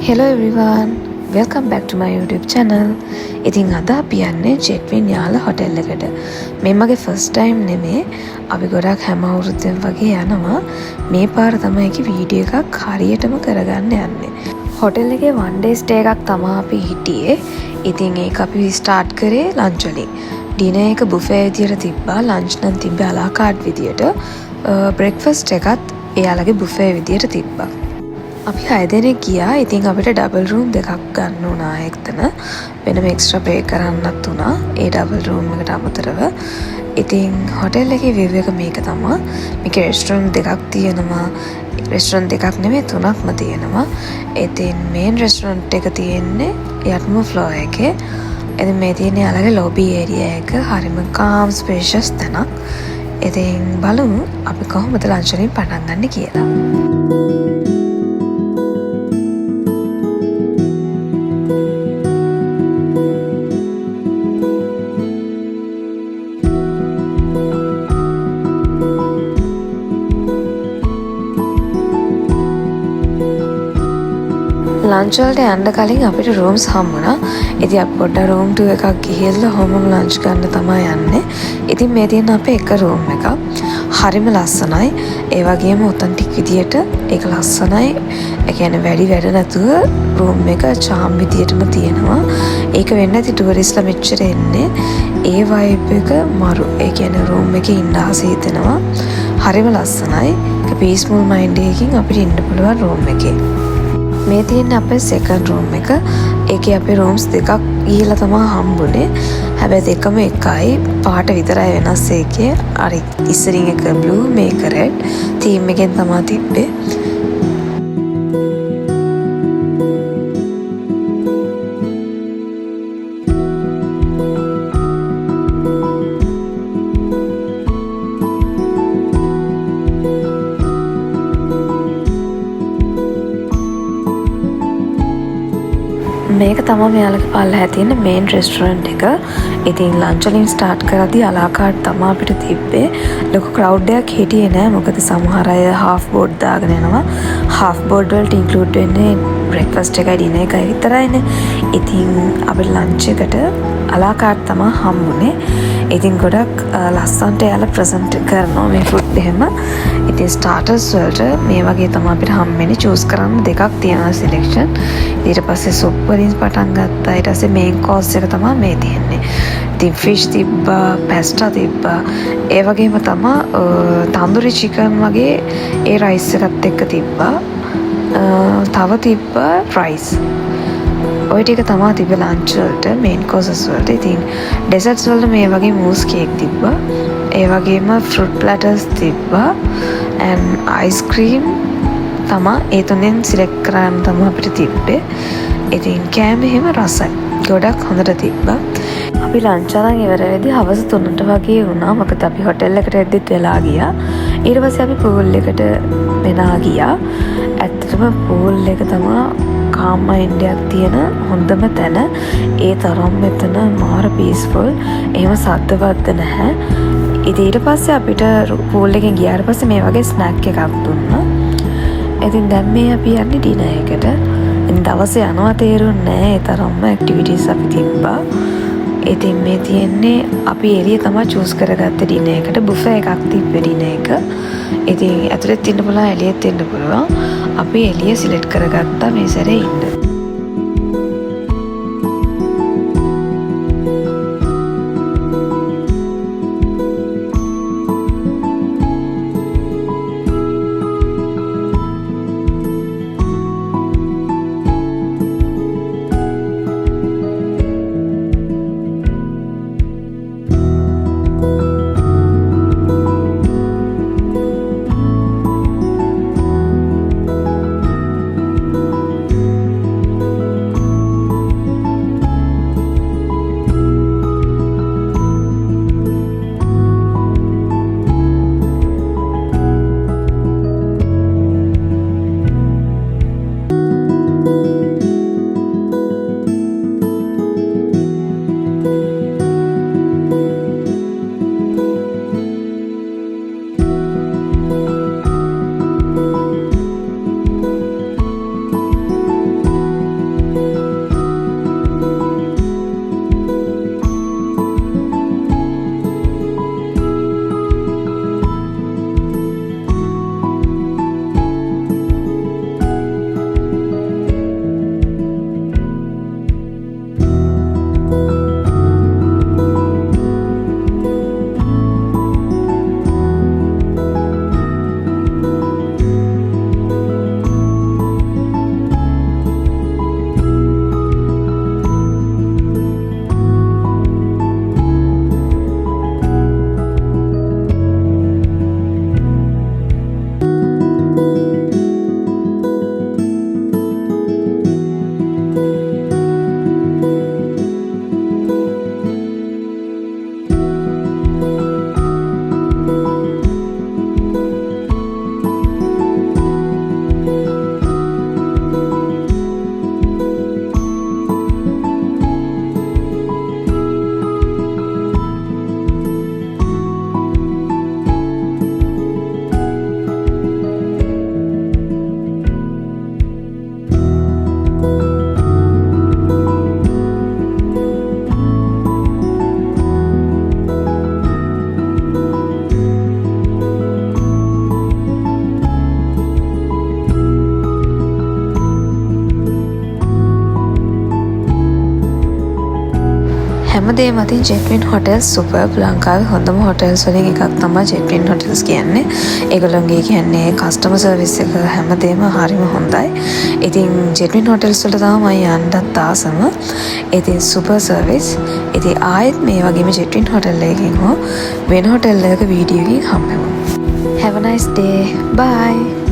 Hello everyone, welcome back to my YouTube channel. ඉතින් අද අපි යන්නේ චෙක්වින් යාල හොටෙල් එකට. මේ මගේ first time නෙමේ. අපි ගොඩක් හැම අවුරුද්දෙම වගේ යනවා. මේ පාර තමයි ඒකේ වීඩියෝ එකක් හරියටම කරගන්න යන්නේ. හොටෙල් එකේ one day stay එකක් තමයි අපි හිටියේ. ඉතින් ඒක අපි start කරේ lunch වලින්. dinner එක buffet විදියට තිබ්බා. lunch නම් තිබ්බේ à la carte විදියට. breakfast එකත් එයාලගේ buffet විදියට තිබ්බා. අපි 6 දෙනෙක් ගියා. ඉතින් අපිට ඩබල් රූම් දෙකක් ගන්න උනා එක්තන. වෙනම එක්ස්ට්‍රා පේ කරන්නත් උනා ඒ ඩබල් රූම් එකට අමතරව. ඉතින් හොටෙල් එකේ view එක මේක තමයි. මේකේ රෙස්ටොරන්ට් දෙකක් තියෙනවා. රෙස්ටොරන්ට් දෙකක් නෙමෙයි තුනක්ම තියෙනවා. ඉතින් මේන් රෙස්ටොරන්ට් එක තියෙන්නේ යටම ෆ්ලෝර් එකේ. ඉතින් මේ තියෙන්නේ යාලගේ ලොබි ඒරියා එක. හරිම calm spacious තැනක්. ඉතින් බලමු අපි කොහොමද ලන්ච් වලින් පටන් ගන්න කියලා. ලන්ච් වලට යන්න කලින් අපිට රූම්ස් හම්බුණා. ඉතින් අපි පොඩ්ඩක් රූම් 2 එකක් ගිහිල්ලා හොමම ලන්ච් ගන්න තමයි යන්නේ. ඉතින් මේ තියෙන අපේ එක රූම් එකක්. හරිම ලස්සනයි. ඒ වගේම ඔතෙන්ටික් විදියට ඒක ලස්සනයි. ඒ කියන්නේ වැඩි වැඩ නැතුව රූම් එක charm විදියටම තියෙනවා. ඒක වෙන්නේ නැති ටුවරිස්ට්ලා මෙච්චර එන්නේ. ඒ vibe එක මරු. ඒ කියන්නේ රූම් එකේ ඉන්න ආසෙ හිතෙනවා. හරිම ලස්සනයි. ඒක peaceful mind එකකින් අපිට ඉන්න පුළුවන් රූම් එකේ. මේ තියෙන්නේ අපේ සෙකන්ඩ් රූම් එක. ඒකේ අපේ රූම්ස් දෙකක් ගිහිල්ලා තමයි හම්බුනේ. හැබැයි දෙකම එකයි. පාට විතරයි වෙනස් ඒකේ. අර ඉස්සරින් එක බ්ලූ මේක රෙඩ්. තීම් එකෙන් තමයි තිබ්බේ. මේක තමයි මෙයාලගේ පල්ලෙහා තියෙන මේන් රෙස්ටොරන්ට් එක. ඉතින් ලන්ච් වලින් ස්ටාර්ට් කරද්දී à la carte තමයි අපිට තිබ්බේ. ලොකු ක්‍රවුඩ් එකක් හිටියේ නෑ. මොකද සමහර අය half board දාගෙන යනවා. half board වලට ඉන්ක්ලූඩ් වෙන්නේ breakfast එකයි dinner එකයි විතරයිනේ. ඉතින් අපේ ලන්ච් එකට à la carte තමයි හම්බුනේ. ඉතින් ගොඩක් ලස්සනට යාලා ප්‍රසන්ට් කරනවා මේ ෆුඩ් එහෙම. ඉතින් ස්ටාර්ටර්ස් වලට මේ වගේ තමයි අපිට හම්බෙන්නේ. චූස් කරන්න දෙකක් තියෙනවා සිලෙක්ෂන්. ඊට පස්සේ සුප් වලින් පටන් ගත්තා. ඊට පස්සේ මේන් කෝස් එක තමයි මේ තියෙන්නේ. ඉතින් ෆිෂ් තිබ්බා, පැස්ටා තිබ්බා. ඒ වගේම තමයි තන්දුරි චිකන් වගේ ඒ රයිස් එකත් එක්ක තිබ්බා. තව තිබ්බා රයිස්. ඔය ටික තමයි තිබ්බේ ලන්ච් වලට මේන් කෝසස් වලට. ඉතින් ඩෙසර්ට්ස් වලට මේ වගේ මූස් කේක් තිබ්බා. ඒ වගේම ෆෘට් ප්ලැටර්ස් තිබ්බා. and ice cream තමයි ඒ තුනෙන් සිලෙක්ට් කරන්න තමයි අපිට තිබ්බේ. ඉතින් කෑම එහෙම රසයි. ගොඩක් හොඳට තිබ්බා. අපි ලන්ච් අරන් ඉවර වෙද්දී හවස 3ට වගේ වුණා. මොකද අපි හොටෙල් එකට එද්දිත් වෙලා ගියා. ඊට පස්සේ අපි පූල් එකට වෙනා ගියා. ඇත්තටම පූල් එක තමයි calm mind එකක් තියෙන හොඳම තැන. ඒ තරම් මෙතන මාර peaceful. එහෙම සද්දවත් නැහැ. ඉතින් ඊට පස්සේ අපිට පූල් එකෙන් ගියාට පස්සේ මේ වගේ ස්නැක් එකක් දුන්නා. ඉතින් දැන් මේ අපි යන්නේ ඩිනර් එකට. ඉතින් දවසේ යනවා තේරුන්නේ නැහැ. ඒ තරම්ම ඇක්ටිවිටීස් අපි තිබ්බා. ඉතින් මේ තියෙන්නේ අපි එළිය තමයි චූස් කරගත්තේ ඩිනර් එකට. බුෆේ එකක් තිබ්බේ ඩිනර් එක. ඉතින් ඇතුළෙත් ඉන්න පුළුවන් එළියෙත් ඉන්න පුළුවන්. අපි එළිය සිලෙක්ට් කරගත්තා මේ සැරේ ඉන්න. හැමදේම අතින් ජෙට්වින් හොටෙල්ස් සුපර්බ්. ලංකාවේ හොඳම හොටෙල්ස් වලින් එකක් තමයි ජෙට්වින් හොටෙල්ස් කියන්නේ. ඒගොල්ලෝගේ කියන්නේ කස්ටමර් සර්විස් එක හැමදේම හරිම හොඳයි. ඉතින් ජෙට්වින් හොටෙල්ස් වල තමයි යන්නත් ආසම. ඉතින් සුපර් සර්විස්. ඉතින් ආයෙත් මේ වගේම ජෙට්වින් හොටෙල් එකකින් හෝ වෙන හොටෙල් එකක වීඩියෝ එකකින් හම්බෙමු. Have a nice day. Bye.